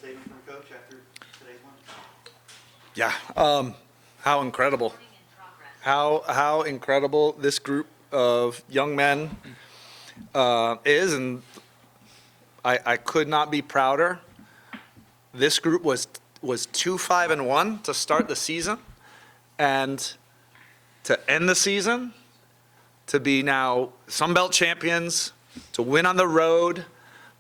statement from Coach after today's one? Yeah, how incredible. How incredible this group of young men is, and I could not be prouder. This group was 2-5-1 to start the season, and to end the season, to be now Sun Belt champions, to win on the road,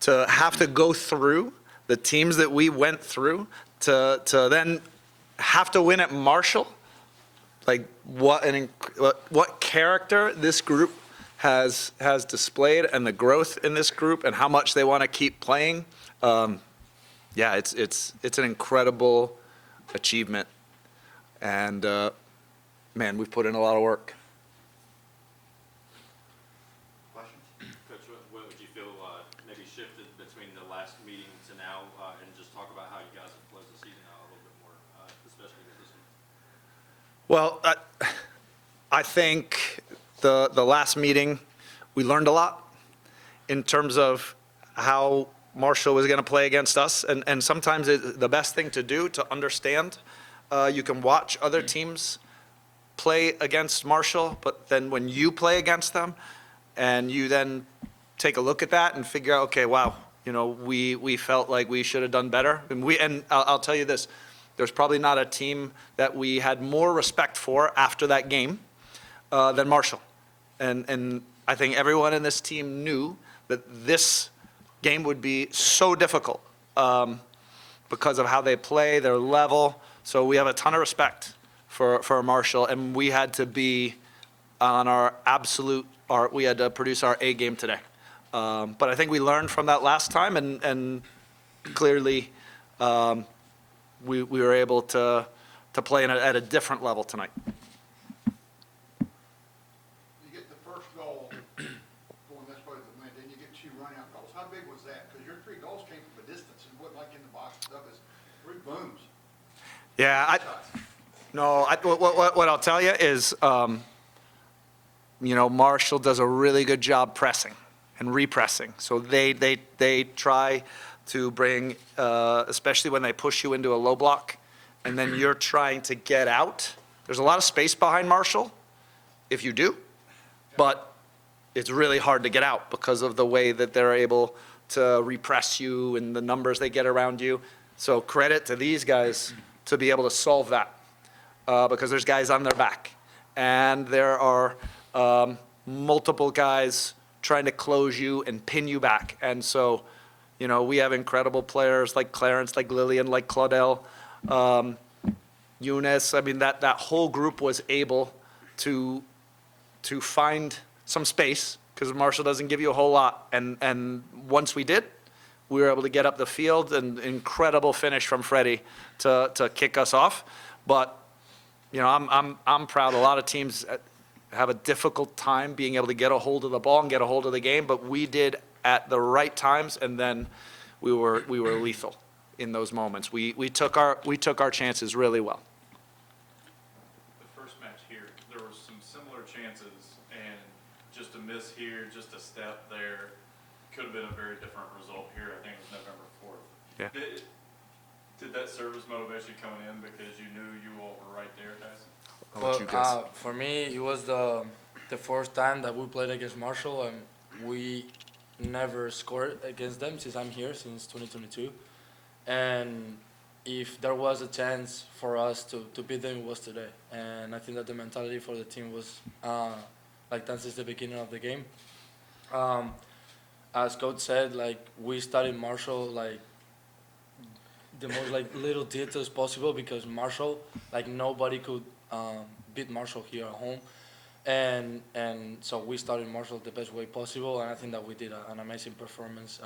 to have to go through the teams that we went through, to then have to win at Marshall. Like what character this group has displayed, and the growth in this group, and how much they want to keep playing. Yeah, it's an incredible achievement, and man, we've put in a lot of work. Questions? Coach, what would you feel maybe shifted between the last meeting to now, and just talk about how you guys have closed the season out a little bit more, especially with this one? Well, I think the last meeting, we learned a lot in terms of how Marshall was going to play against us, and sometimes the best thing to do to understand, you can watch other teams play against Marshall, but then when you play against them, and you then take a look at that and figure out, okay, wow, we felt like we should have done better, and I'll tell you this, there's probably not a team that we had more respect for after that game than Marshall, and I think everyone in this team knew that this game would be so difficult because of how they play, their level. So we have a ton of respect for Marshall, and we had to be on we had to produce our A game today. But I think we learned from that last time, and clearly we were able to play at a different level tonight. You get the first goal going this way, then you get 2 run-out goals. How big was that? Because your 3 goals came from a distance and wasn't like in the box and stuff. It's 3 booms. Yeah, what I'll tell you is, Marshall does a really good job pressing and repressing. So they try to bring, especially when they push you into a low block, and then you're trying to get out. There's a lot of space behind Marshall, if you do, but it's really hard to get out because of the way that they're able to repress you and the numbers they get around you. So credit to these guys to be able to solve that, because there's guys on their back, and there are multiple guys trying to close you and pin you back. And so, we have incredible players like Clarence, like Lillian, like Claudel, Eunice. I mean, that whole group was able to find some space, because Marshall doesn't give you a whole lot. And once we did, we were able to get up the field, and incredible finish from Freddie to kick us off. But, I'm proud. A lot of teams have a difficult time being able to get a hold of the ball and get a hold of the game, but we did at the right times, and then we were lethal in those moments. We took our chances really well. The first match here, there were some similar chances, and just a miss here, just a step there, could have been a very different result here. I think it was November 4th. Yeah. Did that serve as motivation coming in because you knew you all were right there, Tyson? Well, for me, it was the first time that we played against Marshall, and we never scored against them since I'm here, since 2022. And if there was a chance for us to beat them, it was today. And I think that the mentality for the team was like that since the beginning of the game. As Coach said, we studied Marshall the most little details possible, because Marshall, nobody could beat Marshall here at home, and so we started Marshall the best way possible, and I think that we did an amazing performance,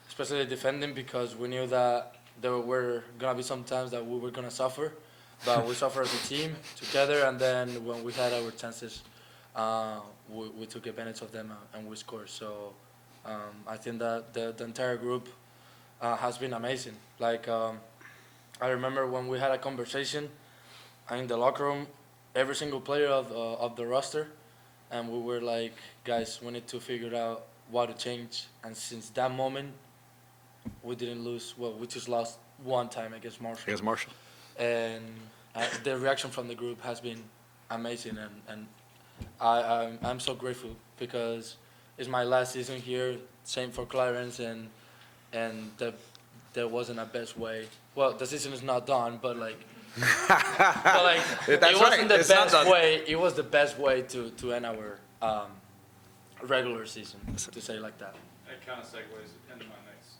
especially defending, because we knew that there were gonna be some times that we were gonna suffer, but we suffered as a team together, and then when we had our chances, we took advantage of them and we scored. So I think that the entire group has been amazing. I remember when we had a conversation in the locker room, every single player of the roster, and we were like, guys, we need to figure out what to change. And since that moment, we didn't lose. Well, we just lost one time against Marshall. Against Marshall. And the reaction from the group has been amazing, and I'm so grateful because it's my last season here. Same for Clarence, and there wasn't a best way. Well, the season is not done, but like, it That's wasn't right. the It's not best done. way. It was the best way to end our regular season, to say it like that. It kind of segues into my next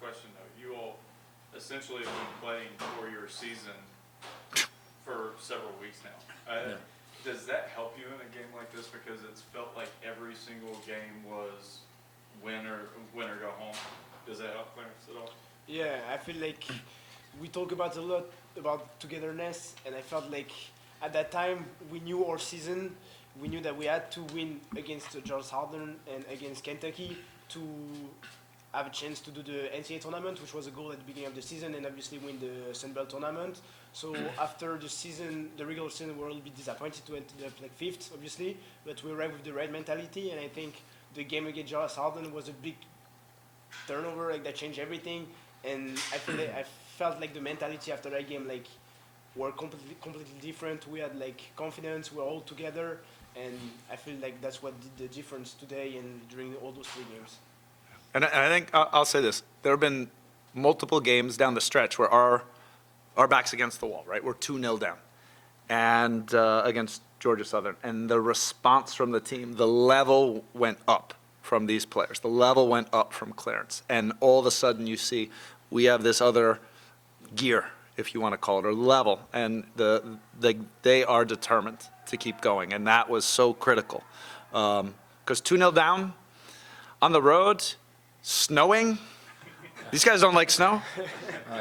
question, though. You all essentially have been playing for your season for several weeks now. Yeah. Does that help you in a game like this? Because it's felt like every single game was win or go home. Does that help Clarence at all? Yeah, I feel like we talk about a lot about togetherness, and I felt like at that time we knew our season. We knew that we had to win against George Southern and against Kentucky to have a chance to do the NCAA tournament, which was a goal at the beginning of the season, and obviously win the Sun Belt tournament. So after the season, the regular season, we were a little bit disappointed to end up like fifth, obviously, but we arrived with the right mentality, and I think the game against George Southern was a big turnover, like that changed everything, and I felt like the mentality after that game, like, were completely different. We had like confidence, we were all together, and I feel like that's what did the difference today and during all those 3 games. And I think I'll say this: there have been multiple games down the stretch where our back's against the wall, right? We're 2-0 down, and against Georgia Southern, and the response from the team, the level went up from these players. The level went up from Clarence, and all of a sudden you see we have this other gear, if you want to call it, or level, and they are determined to keep going, and that was so critical. Because 2-0 down on the road, snowing. These guys don't like snow.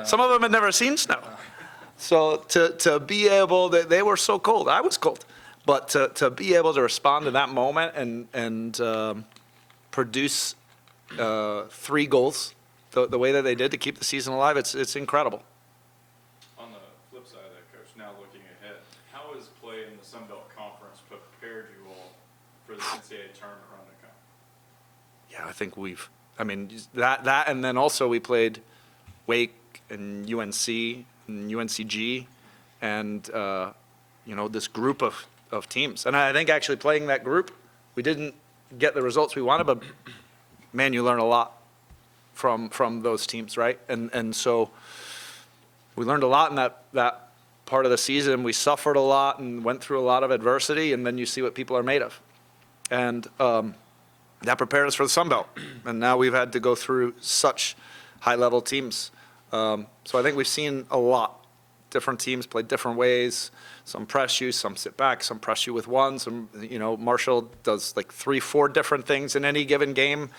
Some of them had never seen snow. So to be able, they were so cold. I was cold. But to be able to respond to that moment and produce 3 goals the way that they did to keep the season alive, it's incredible. On the flip side of that, Coach, now looking ahead, how has play in the Sun Belt Conference prepared you all for the NCAA tournament run to come? Yeah, I think that and then also we played Wake and UNC and UNCG and, this group of teams. And I think actually playing that group, we didn't get the results we wanted, but man, you learn a lot from those teams, right? And so we learned a lot in that part of the season. We suffered a lot and went through a lot of adversity, and then you see what people are made of. And that prepared us for the Sun Belt. And now we've had to go through such high-level teams. So I think we've seen a lot. Different teams play different ways. Some press you, some sit back, some press you with one. Some, Marshall does like 3-4 different things in any given game.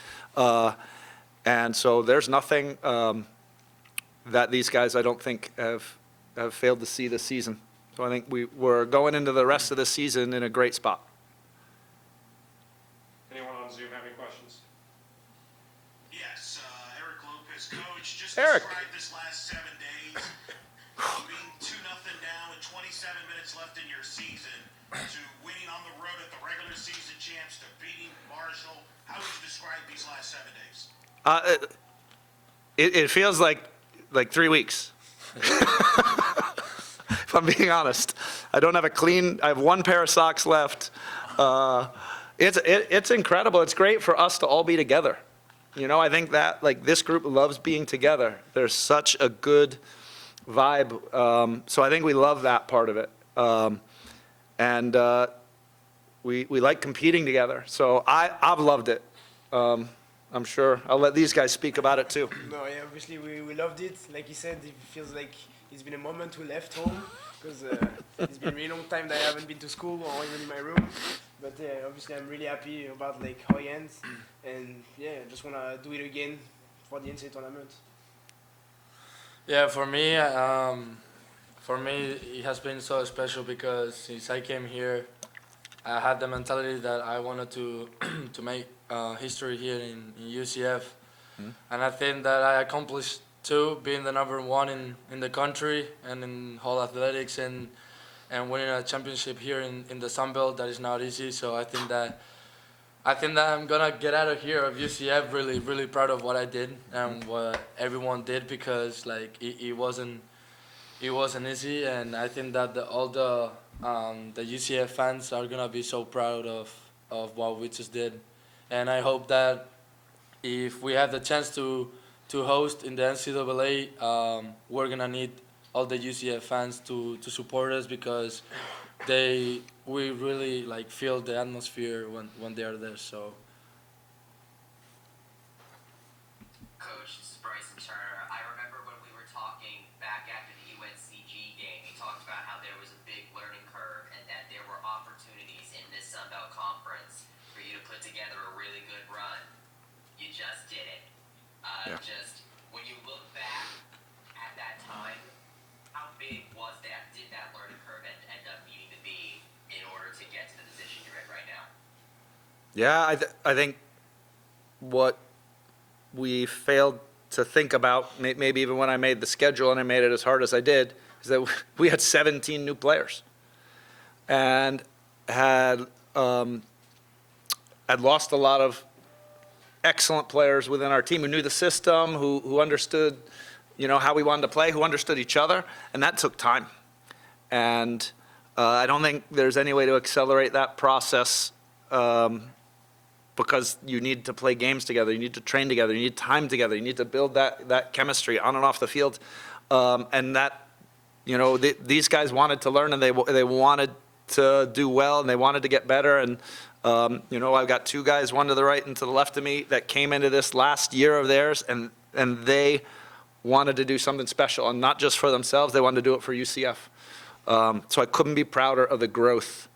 And so there's nothing that these guys, I don't think, have failed to see this season. So I think we're going into the rest of the season in a great spot. Anyone on Zoom have any questions? Yes, Eric Lopez, Coach, just Eric. describe this last 7 days, being 2-0 down with 27 minutes left in your season, to winning on the road at the regular season champs, to beating Marshall. How would you describe these last 7 days? It feels like 3 weeks. If I'm being honest, I have 1 pair of socks left. It's incredible. It's great for us to all be together. I think that this group loves being together. There's such a good vibe. So I think we love that part of it. And we like competing together. So I've loved it. I'm sure I'll let these guys speak about it too. No, yeah, obviously we loved it. Like he said, it feels like it's been a moment we left home because it's been a really long time that I haven't been to school or even in my room. But yeah, obviously I'm really happy about how it ends, and yeah, I just wanna do it again for the NCAA tournament. Yeah, for me, it has been so special because since I came here, I had the mentality that I wanted to to make history here in UCF, and I think that I accomplished too, being the number 1 in the country and in whole athletics and winning a championship here in the Sun Belt. That is not easy, so I think that I think that I'm gonna get out of here of UCF really, really proud of what I did and what everyone did, because like it wasn't easy, and I think that all the UCF fans are gonna be so proud of what we just did, and I hope that if we have the chance to host in the NCAA, we're gonna need all the UCF fans to support us, because we really like feel the atmosphere when they are there. So. Coach, this is Bryson Turner. I remember when we were talking back after the UNCG game, you talked about how there was a big learning curve and that there were opportunities in this Sun Belt Conference for you to put together a really good run. You just did it. Just when you look back at that time, how big was that? Did that learning curve end up needing to be in order to get to the position you're in right now? Yeah, I think what we failed to think about, maybe even when I made the schedule and I made it as hard as I did, is that we had 17 new players and had lost a lot of excellent players within our team who knew the system, who understood, how we wanted to play, who understood each other, and that took time. And I don't think there's any way to accelerate that process, because you need to play games together, you need to train together, you need time together, you need to build that chemistry on and off the field. And that, these guys wanted to learn, and they wanted to do well, and they wanted to get better. And, I've got two guys, one to the right and to the left of me, that came into this last year of theirs, and they wanted to do something special, and not just for themselves, they wanted to do it for UCF. So I couldn't be prouder of the growth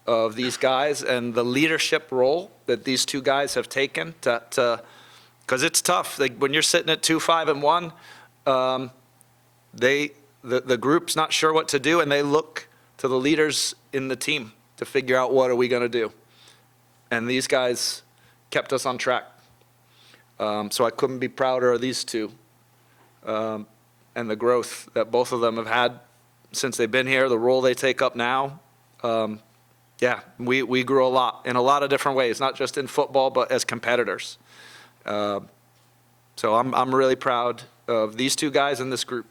of these guys and the leadership role that these two guys have taken because it's tough. Like when you're sitting at 2-5-1, the group's not sure what to do, and they look to the leaders in the team to figure out what are we going to do. And these guys kept us on track. So I couldn't be prouder of these two and the growth that both of them have had since they've been here, the role they take up now. We grew a lot in a lot of different ways, not just in football, but as competitors. So I'm really proud of these two guys in this group.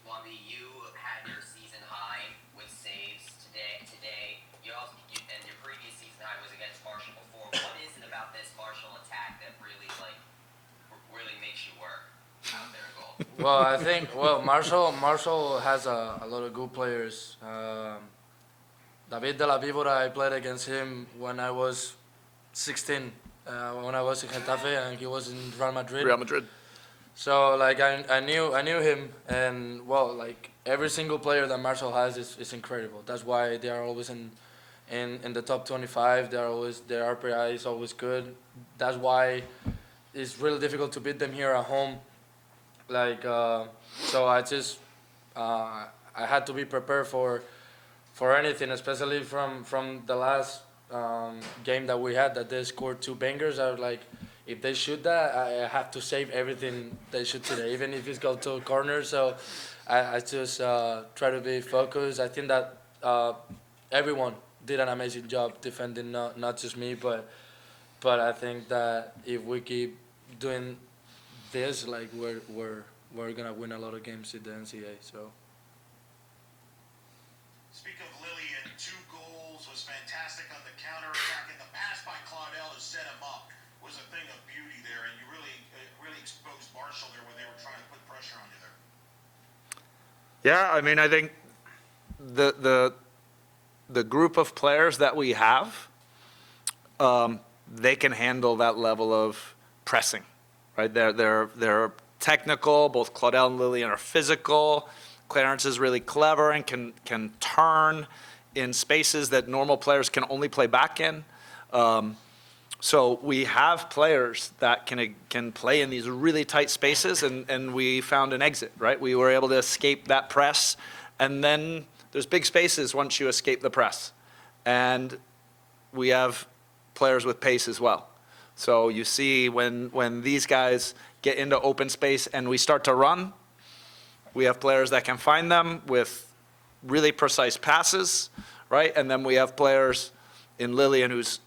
Juanvi, you had your season high with saves today. And your previous season high was against Marshall before. What is it about this Marshall attack that really makes you work out there at goal? Well, I think Marshall has a lot of good players. David de la Víbora, I played against him when I was 16, when I was in Getafe, and he was in Real Madrid. So like I knew him, and every single player that Marshall has is incredible. That's why they are always in the top 25. Their RPI is always good. That's why it's really difficult to beat them here at home. So I had to be prepared for anything, especially from the last game that we had, that they scored 2 bangers. I was like, if they shoot that, I have to save everything they shoot today, even if it's go to a corner. So I just try to be focused. I think that everyone did an amazing job defending, not just me, but I think that if we keep doing this, we're gonna win a lot of games in the NCAA. So. Speak of Lillian, 2 goals, was fantastic on the counterattack, and the pass by Claudel to set him up was a thing of beauty there, and you really exposed Marshall there when they were trying to put pressure on you there. Yeah, I mean, I think the group of players that we have, they can handle that level of pressing, right? They're technical. Both Claudel and Lillian are physical. Clarence is really clever and can turn in spaces that normal players can only play back in. So we have players that can play in these really tight spaces, and we found an exit, right? We were able to escape that press, and then there's big spaces once you escape the press. And we have players with pace as well. So you see when these guys get into open space and we start to run, we have players that can find them with really precise passes, right? And then we have players in Lillian who's,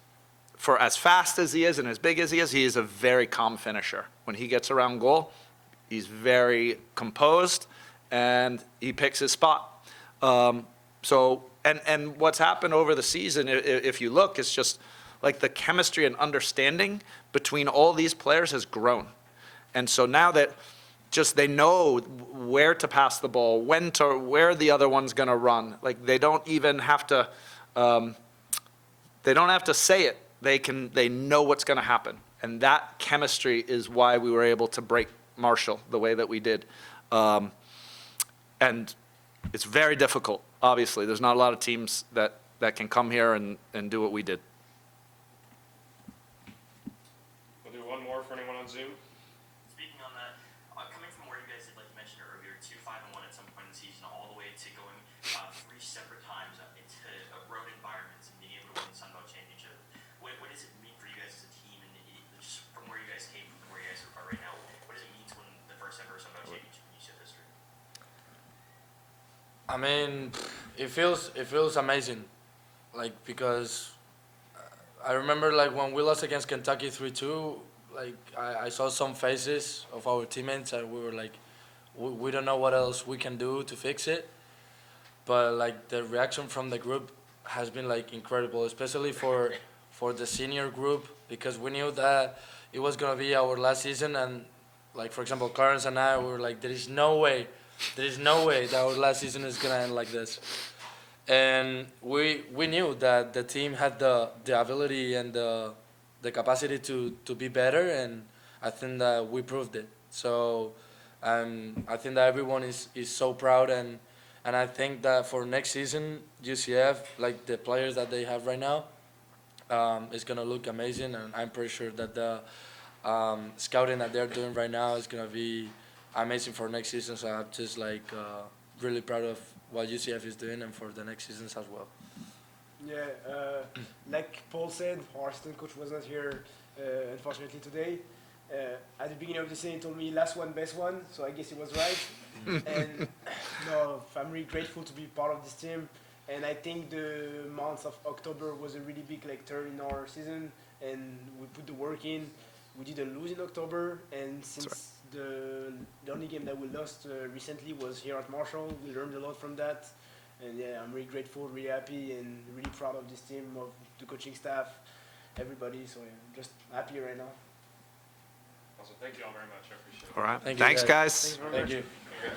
for as fast as he is and as big as he is a very calm finisher. When he gets around goal, he's very composed and he picks his spot. And what's happened over the season, if you look, it's just like the chemistry and understanding between all these players has grown. And so now that just they know where to pass the ball, where the other one's going to run. Like they don't even have to, say it. They know what's going to happen. And that chemistry is why we were able to break Marshall the way that we did. And it's very difficult, obviously. There's not a lot of teams that can come here and do what we did. We'll do one more for anyone on Zoom. Speaking on that, coming from where you guys did, like you mentioned earlier, 2-5-1 at some point in the season, all the way to going 3 separate times into road environments and being able to win the Sun Belt Championship. What does it mean for you guys as a team, and just from where you guys came from, where you guys are right now? What does it mean to win the first ever Sun Belt Championship in UCF history? I mean, it feels amazing, like because I remember like when we lost against Kentucky 3-2, like I saw some faces of our teammates and we were like, we don't know what else we can do to fix it, but like the reaction from the group has been like incredible, especially for the senior group, because we knew that it was gonna be our last season, and like for example Clarence and I were like, there is no way that our last season is gonna end like this. And we knew that the team had the ability and the capacity to be better, and I think that we proved it. So I think that everyone is so proud, and I think that for next season UCF, like the players that they have right now, is gonna look amazing, and I'm pretty sure that the scouting that they're doing right now is gonna be amazing for next season. So I'm just like really proud of what UCF is doing and for the next seasons as well. Yeah, like Paul said, our assistant coach was not here, unfortunately, today. At the beginning of the season, he told me last one, best one, so I guess he was right. And no, I'm really grateful to be part of this team. And I think the month of October was a really big like turn in our season, and we put the work in. We didn't lose in October, and since the only game that we lost recently was here at Marshall, we learned a lot from that. And yeah, I'm really grateful, really happy, and really proud of this team, of the coaching staff, everybody. So yeah, I'm just happy right now. Awesome. Thank you all very much. I appreciate it. All right. Thank you, Thanks, guys. Thanks very much. Thank you.